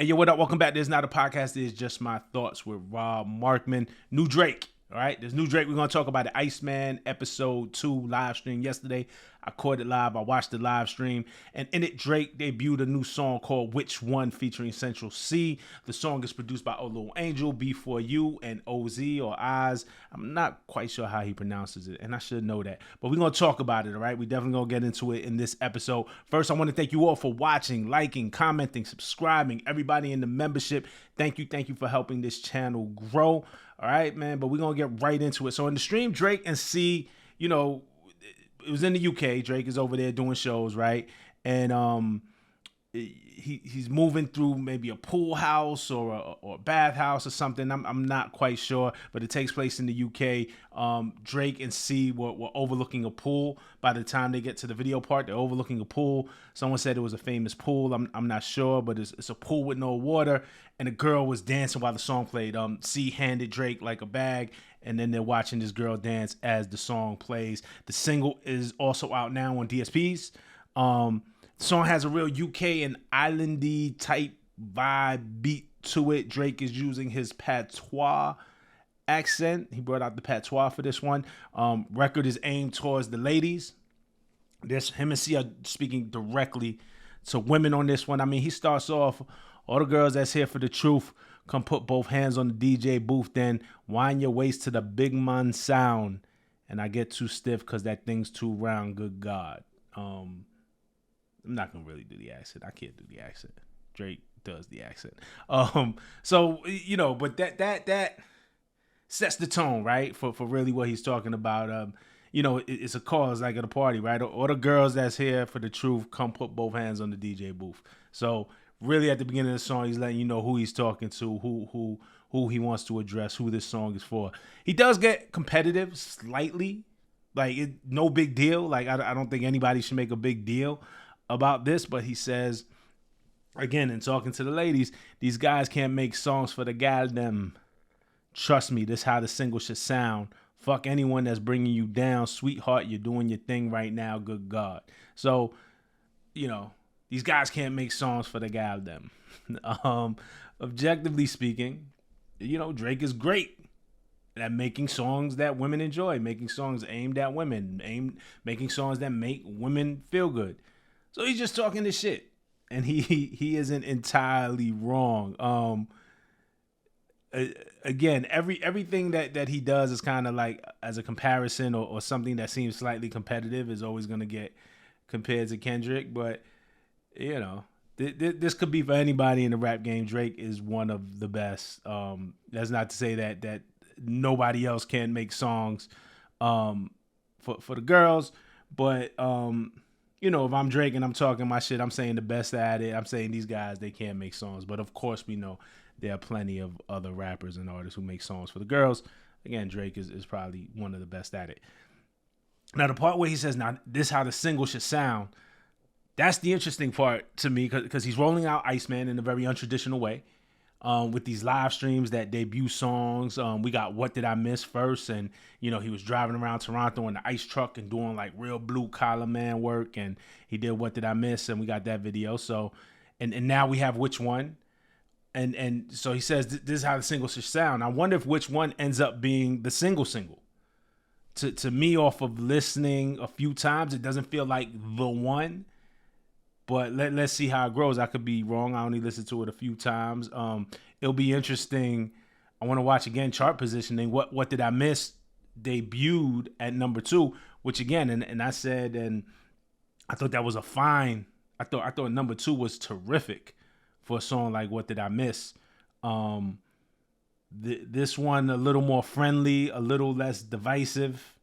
Hey, yo, what up? Welcome back. This is not a podcast. It's just my thoughts with Rob Markman. New Drake. All right, there's new Drake. We're going to talk about the Iceman episode 2 live stream yesterday. I caught it live. I watched the live stream. And in it, Drake debuted a new song called Which One featuring Central Cee. The song is produced by Little Angel, B4U, and OZ or Oz. I'm not quite sure how he pronounces it, and I should know that. But we're going to talk about it, all right? We're definitely going to get into it in this episode. First, I want to thank you all for watching, liking, commenting, subscribing, everybody in the membership. Thank you for helping this channel grow. All right, man, but we're going to get right into it. So in the stream, Drake and Cee, you know, it was in the UK. Drake is over there doing shows, right? And he's moving through maybe a pool house or a bathhouse or something. I'm not quite sure, but it takes place in the UK. Drake and Cee were overlooking a pool. By the time they get to the video part, they're overlooking a pool. Someone said it was a famous pool. I'm not sure, but it's a pool with no water. And a girl was dancing while the song played. Cee handed Drake like a bag, and then they're watching this girl dance as the song plays. The single is also out now on DSPs. The song has a real UK and islandy type vibe beat to it. Drake is using his patois accent. He brought out the patois for this one. Record is aimed towards the ladies. Him and Cee are speaking directly to women on this one. I mean, he starts off, all the girls that's here for the truth, come put both hands on the DJ booth, then wind your waist to the big man sound. And I get too stiff because that thing's too round, good God. I'm not going to really do the accent. I can't do the accent. Drake does the accent. So, you know, but that sets the tone, right, for really what he's talking about. You know, it's a cause like at a party, right? All the girls that's here for the truth, come put both hands on the DJ booth. So really at the beginning of the song, he's letting you know who he's talking to, who he wants to address, who this song is for. He does get competitive slightly, like no big deal. Like I don't think anybody should make a big deal about this, but he says, again, in talking to the ladies, these guys can't make songs for the gal them. Trust me, this how the single should sound. Fuck anyone that's bringing you down. Sweetheart, you're doing your thing right now, good God. So, you know, these guys can't make songs for the gal them. Objectively speaking, you know, Drake is great at making songs that women enjoy, making songs aimed at women, making songs that make women feel good. So he's just talking this shit, and he isn't entirely wrong. Again, everything that he does is kind of like as a comparison or something that seems slightly competitive is always going to get compared to Kendrick. But, you know, this could be for anybody in the rap game. Drake is one of the best. That's not to say that nobody else can make songs for the girls. But, you know, if I'm Drake and I'm talking my shit, I'm saying the best at it. I'm saying these guys, they can't make songs. But, of course, we know there are plenty of other rappers and artists who make songs for the girls. Again, Drake is probably one of the best at it. Now, the part where he says, now, this is how the single should sound, that's the interesting part to me because he's rolling out Iceman in a very untraditional way with these live streams that debut songs. We got What Did I Miss first, and, you know, he was driving around Toronto in the ice truck and doing, like, real blue-collar man work, and he did What Did I Miss, and we got that video. So, and now we have Which One. And so he says, this is how the single should sound. I wonder if Which One ends up being the single. To me, off of listening a few times, it doesn't feel like the one. But let's see how it grows. I could be wrong. I only listened to it a few times. It'll be interesting. I want to watch again chart positioning. What Did I Miss debuted at number 2, which again, and I said, and I thought that was a fine. I thought number 2 was terrific for a song like What Did I Miss. This one a little more friendly, a little less divisive.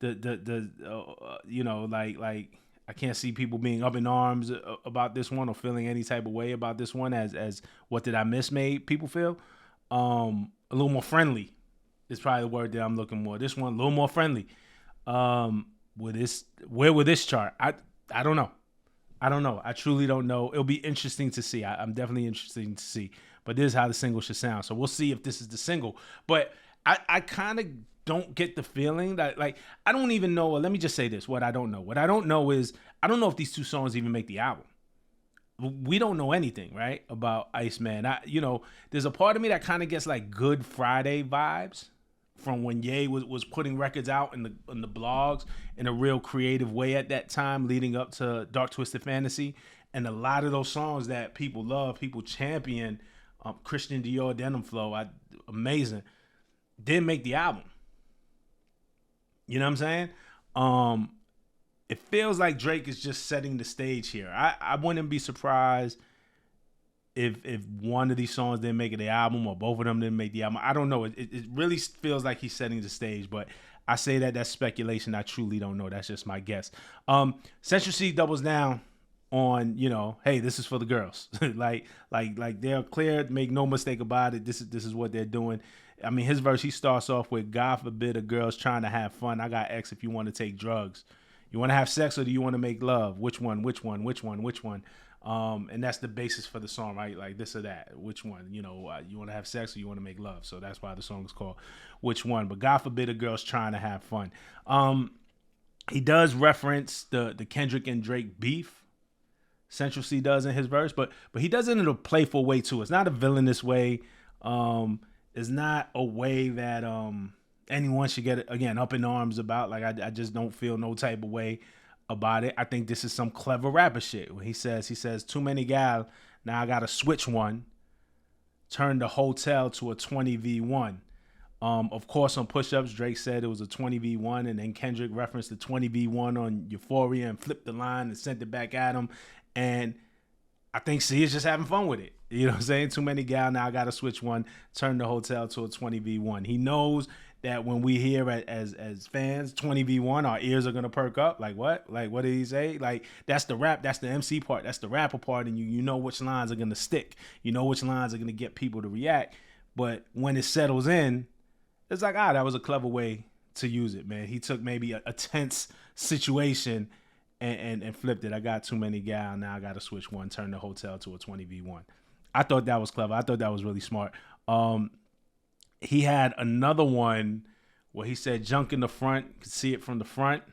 You know, like I can't see people being up in arms about this one or feeling any type of way about this one as What Did I Miss made people feel. A little more friendly is probably the word that I'm looking for. This one a little more friendly. Where will this chart? I don't know. I truly don't know. It'll be interesting to see. I'm definitely interested to see. But this is how the single should sound. So we'll see if this is the single. But I kind of don't get the feeling that, like, I don't even know. Let me just say this. What I don't know is, I don't know if these two songs even make the album. we don't know anything, right, about Iceman. There's a part of me that kind of gets like Good Friday vibes from when Ye was putting records out in the blogs in a real creative way at that time, leading up to Dark Twisted Fantasy, and a lot of those songs that people love, people champion, Christian Dior Denim Flow, amazing, didn't make the album. You know what I'm saying? It feels like Drake is just setting the stage here. I wouldn't be surprised if one of these songs didn't make it the album, or both of them didn't make the album. I don't know. It really feels like he's setting the stage, but I say that's speculation. I truly don't know. That's just my guess. Central Cee doubles down on, hey, this is for the girls. like they're clear, make no mistake about it. This is what they're doing. I mean, his verse, he starts off with, God forbid a girl's trying to have fun. I got X if you want to take drugs. You want to have sex or do you want to make love? Which one? And that's the basis for the song, right? Like this or that. Which one? You want to have sex or you want to make love? So that's why the song is called Which One. But God forbid a girl's trying to have fun. He does reference the Kendrick and Drake beef. Central Cee does in his verse, but he does it in a playful way too. It's not a villainous way. It's not a way that anyone should get, again, up in arms about. Like, I just don't feel no type of way about it. I think this is some clever rapper shit. When he says, too many gal, now I gotta switch one, turn the hotel to a 20v1. Of course, on Push-Ups, Drake said it was a 20v1, and then Kendrick referenced the 20v1 on Euphoria and flipped the line and sent it back at him. And I think C is just having fun with it. You know what I'm saying? Too many gal, now I gotta switch one, turn the hotel to a 20v1. He knows that when we hear as fans 20v1, our ears are gonna perk up. Like what? Like what did he say? Like that's the rap, that's the MC part, that's the rapper part, and you know which lines are gonna stick. You know which lines are gonna get people to react. But when it settles in, it's like, that was a clever way to use it, man. He took maybe a tense situation and flipped it. I got too many gal, now I gotta switch one, turn the hotel to a 20v1. I thought that was clever. I thought that was really smart. He had another one where he said, junk in the front, could see it from the front.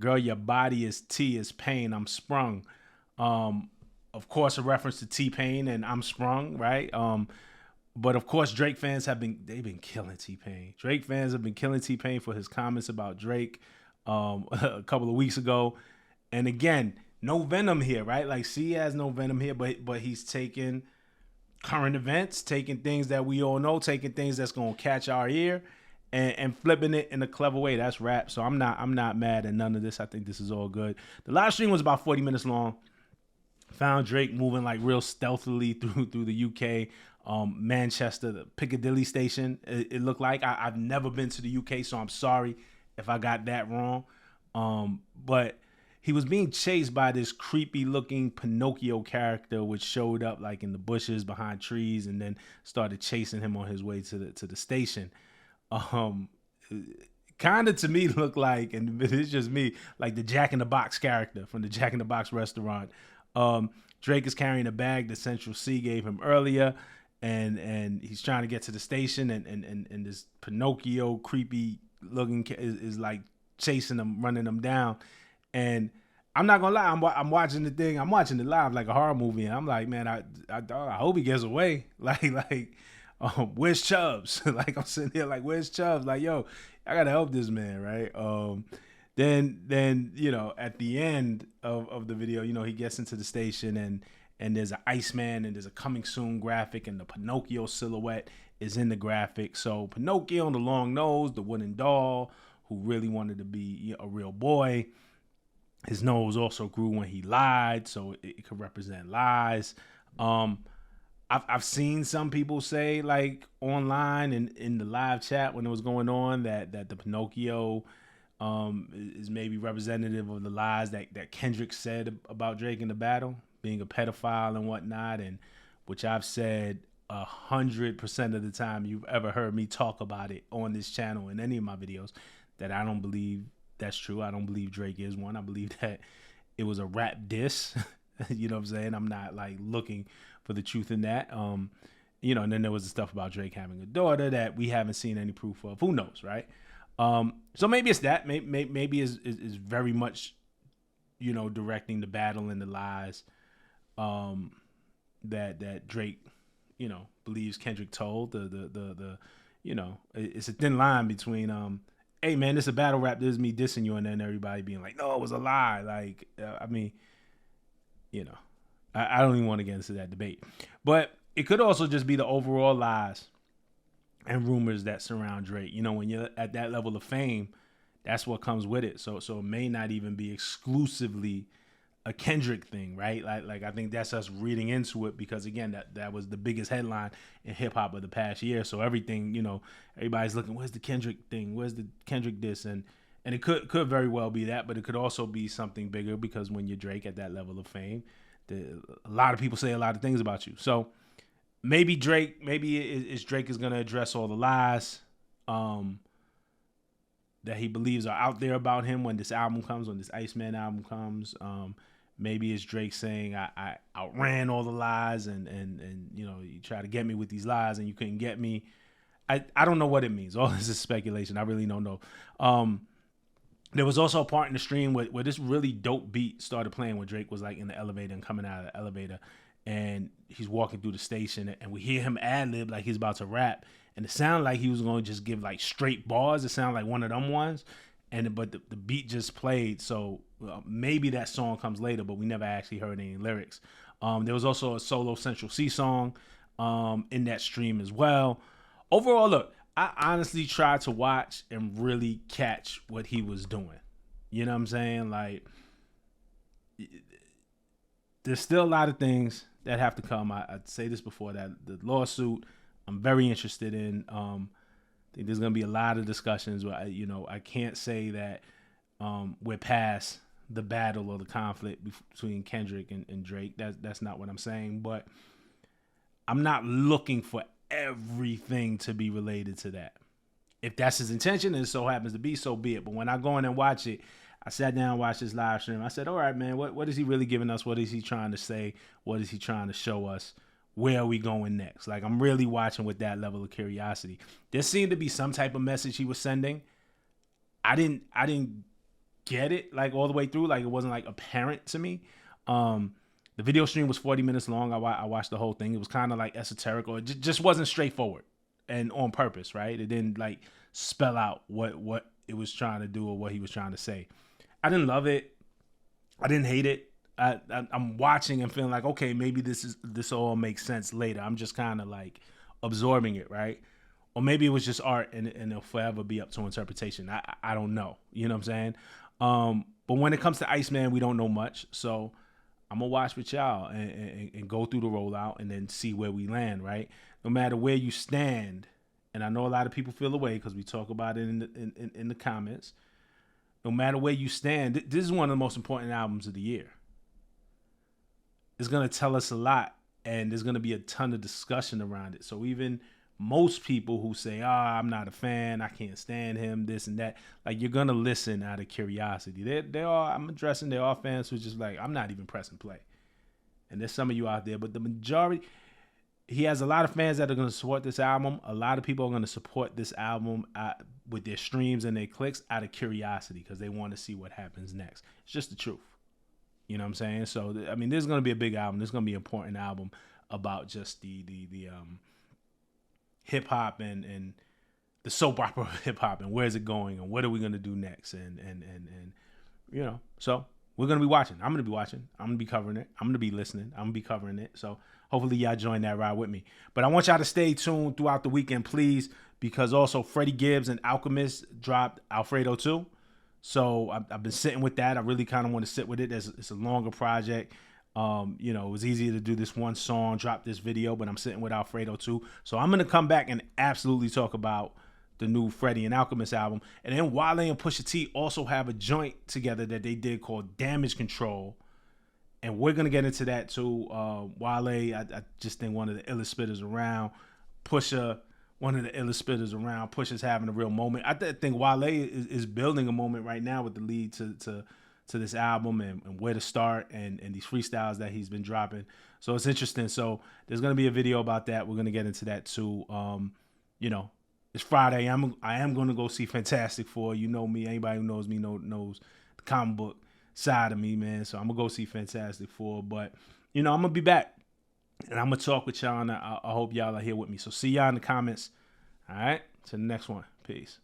Girl, your body is T, is pain, I'm sprung. Of course, a reference to T-Pain and I'm sprung, right? But of course, Drake fans they've been killing T-Pain. Drake fans have been killing T-Pain for his comments about Drake a couple of weeks ago. And again, no venom here, right? Like C has no venom here, but he's taking current events, taking things that we all know, taking things that's gonna catch our ear, and flipping it in a clever way. That's rap. So I'm not mad at none of this. I think this is all good. The live stream was about 40 minutes long. Found Drake moving like real stealthily through the UK, Manchester, the Piccadilly station. It looked like. I've never been to the UK, so I'm sorry if I got that wrong. But he was being chased by this creepy looking Pinocchio character, which showed up like in the bushes behind trees and then started chasing him on his way to the station. Kind of to me looked like, and it's just me, like the Jack in the Box character from the Jack in the Box restaurant. Drake is carrying a bag that Central Cee gave him earlier, and he's trying to get to the station, and this Pinocchio creepy looking is like chasing him, running him down. And I'm not gonna lie, I'm watching the thing. I'm watching it live like a horror movie, and I'm like, man, I hope he gets away. Like, where's Chubbs? Like I'm sitting here like, where's Chubbs? Like, yo, I gotta help this man, right? Then at the end of the video, he gets into the station and there's an Iceman and there's a coming soon graphic, and the Pinocchio silhouette is in the graphic. So Pinocchio on the long nose, the wooden doll who really wanted to be a real boy. His nose also grew when he lied, so it could represent lies. I've seen some people say, like online and in the live chat when it was going on, that the Pinocchio is maybe representative of the lies that Kendrick said about Drake in the battle, being a pedophile and whatnot, and which I've said 100% of the time you've ever heard me talk about it on this channel in any of my videos, that I don't believe that's true. I don't believe Drake is one. I believe that it was a rap diss. You know what I'm saying? I'm not like looking for the truth in that. And then there was the stuff about Drake having a daughter that we haven't seen any proof of. Who knows, right? So maybe it's that. Maybe is very much, directing the battle and the lies that Drake, believes Kendrick told. It's a thin line between hey man, this is a battle rap. This is me dissing you, and then everybody being like, no, it was a lie. Like, I don't even want to get into that debate. But it could also just be the overall lies and rumors that surround Drake. When you're at that level of fame, that's what comes with it. So it may not even be exclusively a Kendrick thing, right? Like I think that's us reading into it because again, that was the biggest headline in hip hop of the past year. So everything, everybody's looking, where's the Kendrick thing? Where's the Kendrick this? And it could very well be that, but it could also be something bigger because when you're Drake at that level of fame, a lot of people say a lot of things about you. So maybe Drake is going to address all the lies that he believes are out there about him when this album comes, when this Iceman album comes. Maybe it's Drake saying I outran all the lies and you try to get me with these lies and you couldn't get me. I don't know what it means. All this is speculation. I really don't know. There was also a part in the stream where this really dope beat started playing when Drake was like in the elevator and coming out of the elevator and he's walking through the station and we hear him ad-lib like he's about to rap and it sounded like he was going to just give like straight bars. It sounded like one of them ones. But the beat just played, so maybe that song comes later, but we never actually heard any lyrics. There was also a solo Central Cee song in that stream as well. Overall, look, I honestly tried to watch and really catch what he was doing. You know what I'm saying? Like, there's still a lot of things that have to come. I'd say this before, that the lawsuit I'm very interested in. I think there's going to be a lot of discussions where, I can't say that we're past the battle or the conflict between Kendrick and Drake. That's not what I'm saying. But I'm not looking for everything to be related to that. If that's his intention and it so happens to be, so be it. But when I go in and watch it, I sat down and watched this live stream. I said, all right, man, what is he really giving us? What is he trying to say? What is he trying to show us? Where are we going next? Like, I'm really watching with that level of curiosity. There seemed to be some type of message he was sending. I didn't get it like all the way through. Like, it wasn't like apparent to me. The video stream was 40 minutes long. I watched the whole thing. It was kind of like esoteric, or it just wasn't straightforward and on purpose, right? It didn't like spell out what it was trying to do or what he was trying to say. I didn't love it. I didn't hate it. I'm watching and feeling like, okay, maybe this all makes sense later. I'm just kind of like absorbing it, right? Or maybe it was just art and it'll forever be up to interpretation. I don't know. You know what I'm saying? But when it comes to Iceman, we don't know much. So I'm going to watch with y'all and go through the rollout and then see where we land, right? No matter where you stand, and I know a lot of people feel away because we talk about it in the comments. No matter where you stand, this is one of the most important albums of the year. It's going to tell us a lot, and there's going to be a ton of discussion around it. So even most people who say, I'm not a fan, I can't stand him, this and that, like, you're going to listen out of curiosity. I'm addressing, there are fans who just like, I'm not even pressing play. And there's some of you out there, but the majority, he has a lot of fans that are going to support this album. A lot of people are going to support this album with their streams and their clicks out of curiosity because they want to see what happens next. It's just the truth. You know what I'm saying? So, I mean, this is going to be a big album. This is going to be an important album about just the hip-hop and the soap opera of hip-hop and where's it going and what are we going to do next? And so we're going to be watching. I'm going to be watching. I'm going to be covering it. I'm going to be listening. I'm going to be covering it. So hopefully y'all join that ride with me. But I want y'all to stay tuned throughout the weekend, please, because also Freddie Gibbs and Alchemist dropped Alfredo 2. So I've been sitting with that. I really kind of want to sit with it. It's a longer project. It was easier to do this one song, drop this video, but I'm sitting with Alfredo 2. So I'm going to come back and absolutely talk about the new Freddie and Alchemist album. And then Wale and Pusha T also have a joint together that they did called Damage Control. And we're going to get into that too. Wale, I just think one of the illest spitters around. Pusha, one of the illest spitters around. Pusha's having a real moment. I think Wale is building a moment right now with the lead to this album and where to start and these freestyles that he's been dropping. So it's interesting. So there's going to be a video about that. We're going to get into that too. It's Friday. I am going to go see Fantastic Four. You know me. Anybody who knows me knows the comic book side of me, man. So I'm going to go see Fantastic Four. But I'm going to be back. And I'm going to talk with y'all, and I hope y'all are here with me. So see y'all in the comments. All right? To the next one. Peace.